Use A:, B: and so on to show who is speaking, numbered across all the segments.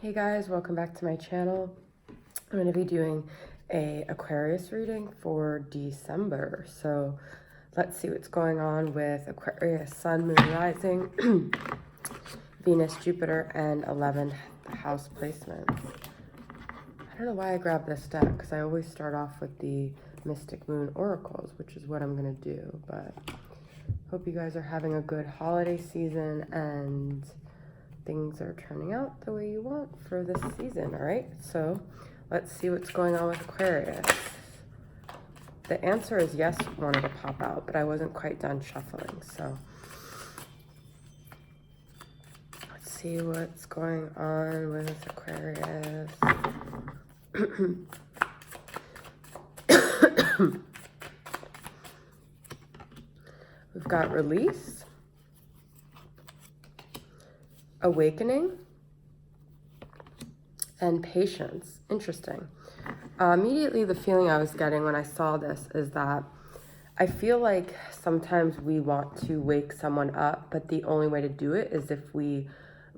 A: Hey guys, welcome back to my channel. I'm going to be doing a Aquarius reading for December. So let's see what's going on with Aquarius, Sun, Moon, Rising, Venus, Jupiter, and 11th house placements. I don't know why I grabbed this deck because I always start off with the Mystic Moon Oracles, which is what I'm going to do. But hope you guys are having a good holiday season and things are turning out the way you want for this season. All right, so let's see what's going on with Aquarius. The answer is yes wanted to pop out, but I wasn't quite done shuffling, so let's see what's going on with Aquarius. We've got release, awakening, and patience. Interesting. Immediately the feeling I was getting when I saw this is that I feel like sometimes we want to wake someone up, but the only way to do it is if we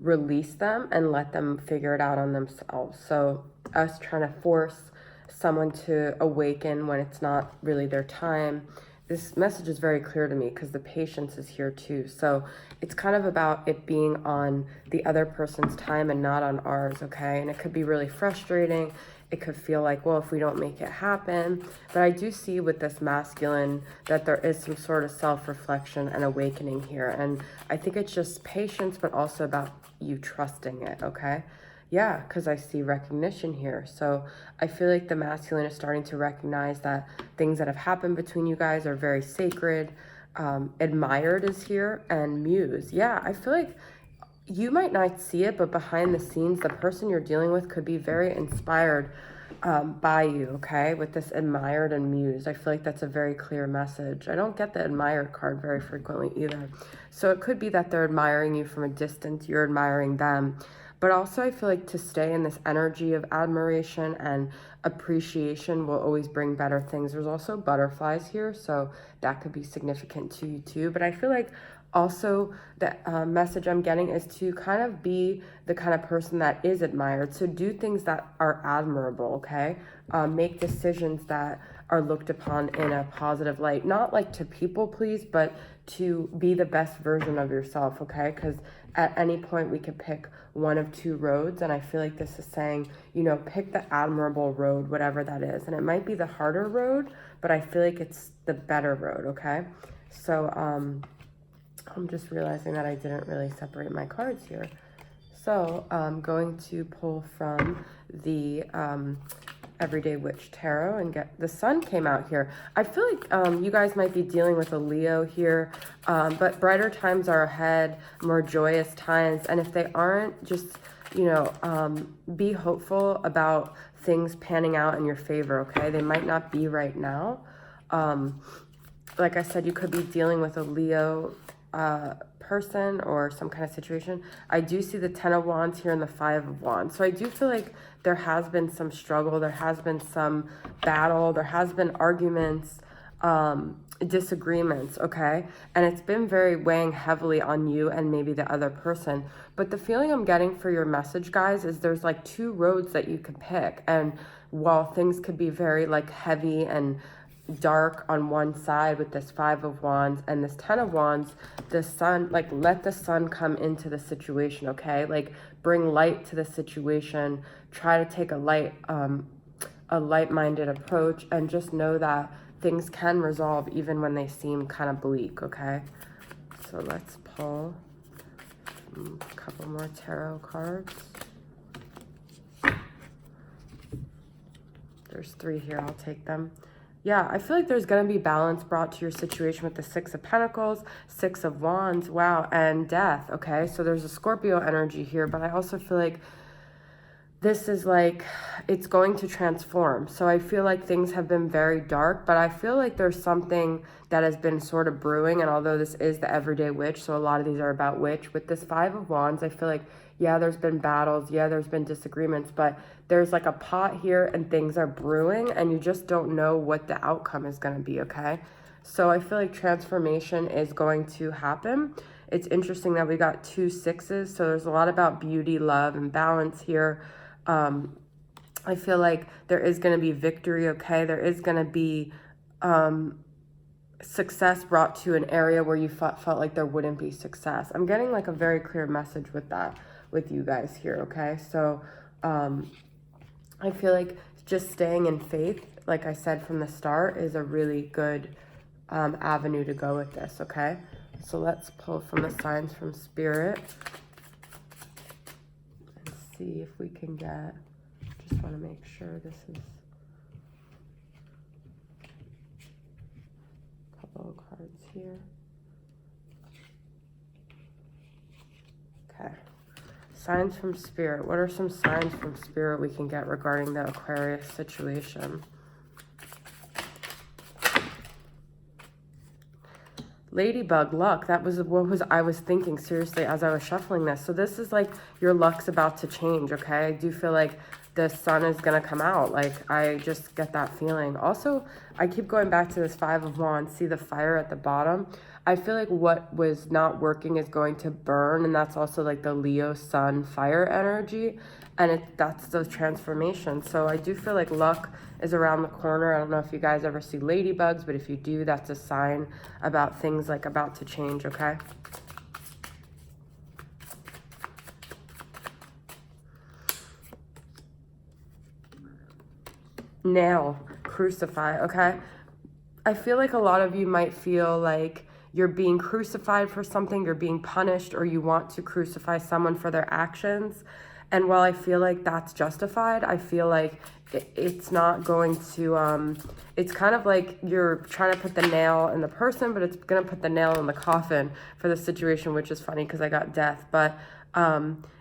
A: release them and let them figure it out on themselves. So us trying to force someone to awaken when it's not really their time. This message is very clear to me because the patience is here too. So it's kind of about it being on the other person's time and not on ours, okay? And it could be really frustrating. It could feel like, well, if we don't make it happen. But I do see with this masculine that there is some sort of self-reflection and awakening here. And I think it's just patience, but also about you trusting it, okay? Yeah, because I see recognition here. So I feel like the masculine is starting to recognize that things that have happened between you guys are very sacred. Admired is here, and muse. Yeah, I feel like you might not see it, but behind the scenes, the person you're dealing with could be very inspired by you, okay? With this admired and mused. I feel like that's a very clear message. I don't get the admired card very frequently either. So it could be that they're admiring you from a distance, you're admiring them. But also I feel like to stay in this energy of admiration and appreciation will always bring better things. There's also butterflies here, so that could be significant to you too. But I feel like also the message I'm getting is to kind of be the kind of person that is admired. So do things that are admirable, okay? Make decisions that are looked upon in a positive light. Not like to people please, but to be the best version of yourself, okay? Because at any point we could pick one of two roads, and I feel like this is saying, you know, pick the admirable road, whatever that is. And it might be the harder road, but I feel like it's the better road, okay? So I'm just realizing that I didn't really separate my cards here. So I'm going to pull from the Everyday Witch Tarot and get the Sun came out here. I feel like you guys might be dealing with a Leo here, but brighter times are ahead, more joyous times. And if they aren't, just, you know, be hopeful about things panning out in your favor, okay? They might not be right now. Like I said, you could be dealing with a Leo person or some kind of situation. I do see the 10 of Wands here and the 5 of Wands. So I do feel like there has been some struggle. There has been some battle. There has been arguments, disagreements, okay? And it's been very weighing heavily on you and maybe the other person. But the feeling I'm getting for your message, guys, is there's like two roads that you could pick. And while things could be very like heavy and dark on one side with this 5 of Wands and this 10 of Wands, the Sun, like, let the Sun come into the situation, okay? Like, bring light to the situation. Try to take a light-minded approach, and just know that things can resolve even when they seem kind of bleak, okay? So let's pull a couple more tarot cards. There's 3 here. I'll take them. Yeah, I feel like there's going to be balance brought to your situation with the 6 of Pentacles, 6 of Wands, wow, and Death, okay? So there's a Scorpio energy here, but I also feel like this is like, it's going to transform. So I feel like things have been very dark, but I feel like there's something that has been sort of brewing. And although this is the Everyday Witch, so a lot of these are about witch, with this 5 of Wands, I feel like, yeah, there's been battles. Yeah, there's been disagreements, but there's like a pot here and things are brewing and you just don't know what the outcome is going to be, okay? So I feel like transformation is going to happen. it's interesting that we got 2 6s. So there's a lot about beauty, love, and balance here. I feel like there is going to be victory, okay? There is going to be success brought to an area where you felt like there wouldn't be success. I'm getting like a very clear message with that, with you guys here, okay? So I feel like just staying in faith, like I said from the start, is a really good avenue to go with this, okay? So let's pull from the signs from Spirit and see if we can get, just want to make sure this is a couple of cards here. Okay. Signs from Spirit. What are some signs from Spirit we can get regarding the Aquarius situation? Ladybug, luck. That was what I was thinking, seriously, as I was shuffling this. So this is like your luck's about to change, okay? I do feel like the sun is going to come out. Like, I just get that feeling. Also, I keep going back to this 5 of Wands. See the fire at the bottom? I feel like what was not working is going to burn, and that's also like the Leo sun fire energy, and that's the transformation. So I do feel like luck is around the corner. I don't know if you guys ever see ladybugs, but if you do, that's a sign about things like about to change, okay? Nail, crucify, okay? I feel like a lot of you might feel like you're being crucified for something, you're being punished, or you want to crucify someone for their actions. And while I feel like that's justified, I feel like it's not going to, it's kind of like you're trying to put the nail in the person, but it's going to put the nail in the coffin for the situation, which is funny because I got death. But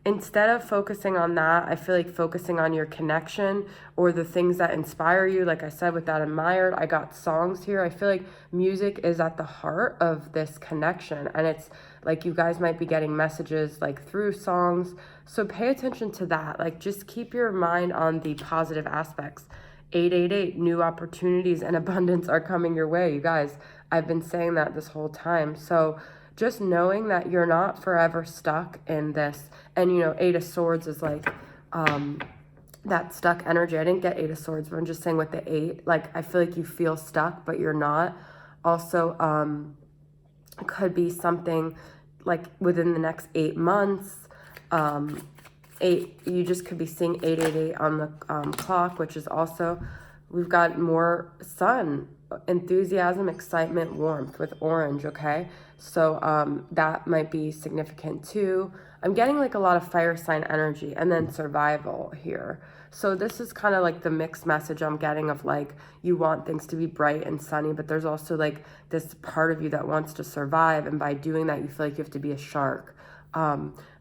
A: instead of focusing on that, I feel like focusing on your connection or the things that inspire you. Like I said, with that admired, I got songs here. I feel like music is at the heart of this connection. And it's like you guys might be getting messages like through songs. So pay attention to that. Like just keep your mind on the positive aspects. 888, new opportunities and abundance are coming your way. You guys, I've been saying that this whole time. So just knowing that you're not forever stuck in this. And, you know, 8 of Swords is like that stuck energy. I didn't get 8 of Swords, but I'm just saying with the 8, like, I feel like you feel stuck, but you're not. Also, it could be something like within the next 8 months. 8, you just could be seeing 888 on the clock, which is also, we've got more sun, enthusiasm, excitement, warmth with orange, okay? So that might be significant too. I'm getting like a lot of fire sign energy, and then survival here. So this is kind of like the mixed message I'm getting of like, you want things to be bright and sunny, but there's also like this part of you that wants to survive. And by doing that, you feel like you have to be a shark.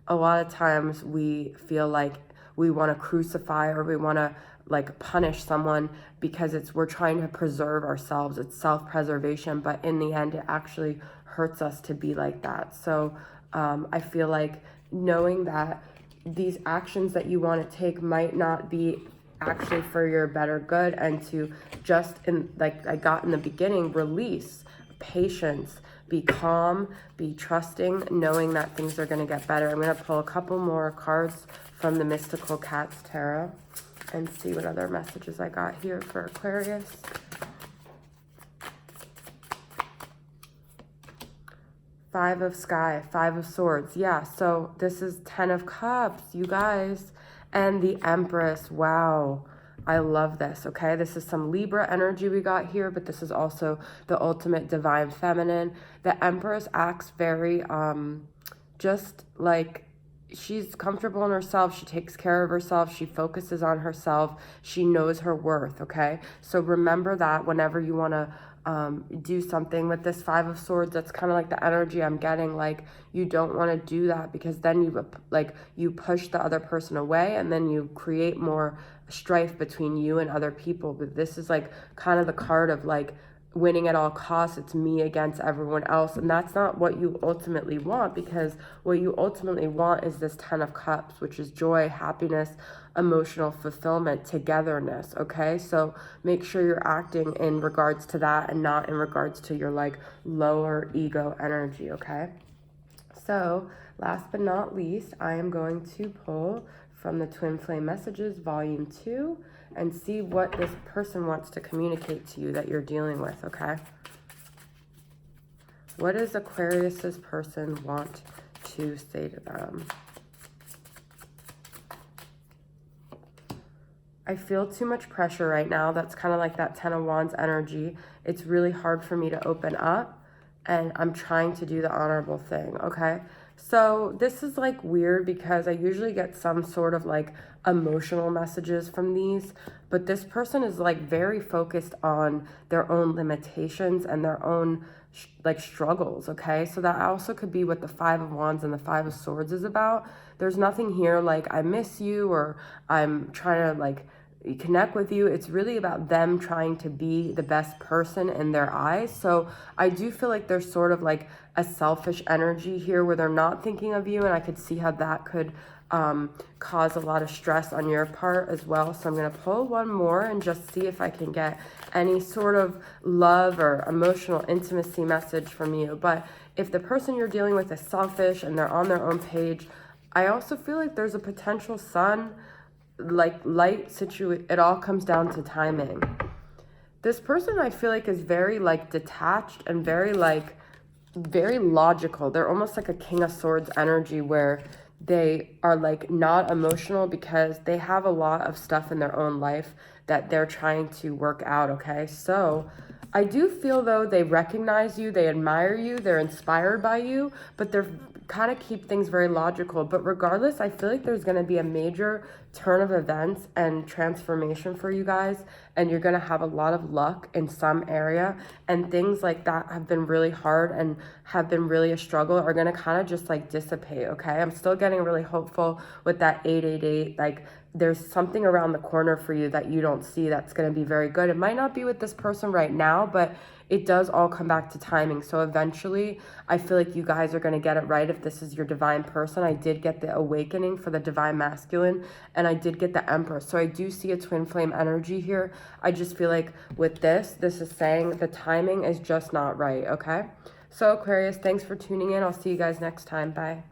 A: A lot of times we feel like we want to crucify or we want to like punish someone because we're trying to preserve ourselves. It's self-preservation, but in the end, it actually hurts us to be like that. So I feel like knowing that these actions that you want to take might not be actually for your better good, and to just, like I got in the beginning, release, patience, be calm, be trusting, knowing that things are going to get better. I'm going to pull a couple more cards from the Mystical Cats Tarot and see what other messages I got here for Aquarius. Five of Sky, 5 of Swords. Yeah, so this is 10 of Cups, you guys. And the Empress. Wow. I love this, okay? This is some Libra energy we got here, but this is also the ultimate divine feminine. The Empress acts very, just like she's comfortable in herself. She takes care of herself. She focuses on herself. She knows her worth, okay? So remember that whenever you want to do something with this 5 of Swords. That's kind of like the energy I'm getting. Like, you don't want to do that because then you push the other person away, and then you create more strife between you and other people. But this is like kind of the card of like winning at all costs. It's me against everyone else, and that's not what you ultimately want, because what you ultimately want is this 10 of Cups, which is joy, happiness, emotional fulfillment, togetherness, okay? So make sure you're acting in regards to that and not in regards to your like lower ego energy, okay? So last but not least, I am going to pull from the Twin Flame Messages Volume 2 and see what this person wants to communicate to you that you're dealing with, okay? What does Aquarius's person want to say to them? I feel too much pressure right now. That's kind of like that Ten of Wands energy. It's really hard for me to open up, and I'm trying to do the honorable thing, okay? So this is like weird because I usually get some sort of like emotional messages from these, but this person is like very focused on their own limitations and their own like struggles, okay? So that also could be what the Five of Wands and the Five of Swords is about. There's nothing here like I miss you or I'm trying to like connect with you. It's really about them trying to be the best person in their eyes. So I do feel like there's sort of like a selfish energy here where they're not thinking of you, and I could see how that could cause a lot of stress on your part as well. So I'm going to pull one more and just see if I can get any sort of love or emotional intimacy message from you. But if the person you're dealing with is selfish and they're on their own page, I also feel like there's a potential sun like light situation. It all comes down to timing. This person I feel like is very like detached and very logical. They're almost like a King of Swords energy where they are like not emotional because they have a lot of stuff in their own life that they're trying to work out, okay? So I do feel though they recognize you, they admire you, they're inspired by you, but they're kind of keep things very logical. But regardless, I feel like there's going to be a major turn of events and transformation for you guys, and you're going to have a lot of luck in some area, and things like that have been really hard and have been really a struggle are going to kind of just like dissipate, okay? I'm still getting really hopeful with that 888. Like there's something around the corner for you that you don't see that's going to be very good. It might not be with this person right now, but it does all come back to timing. So eventually, I feel like you guys are going to get it right if this is your divine person. I did get the awakening for the divine masculine, and I did get the Empress. So I do see a twin flame energy here. I just feel like with this is saying the timing is just not right, okay? So Aquarius, thanks for tuning in. I'll see you guys next time. Bye.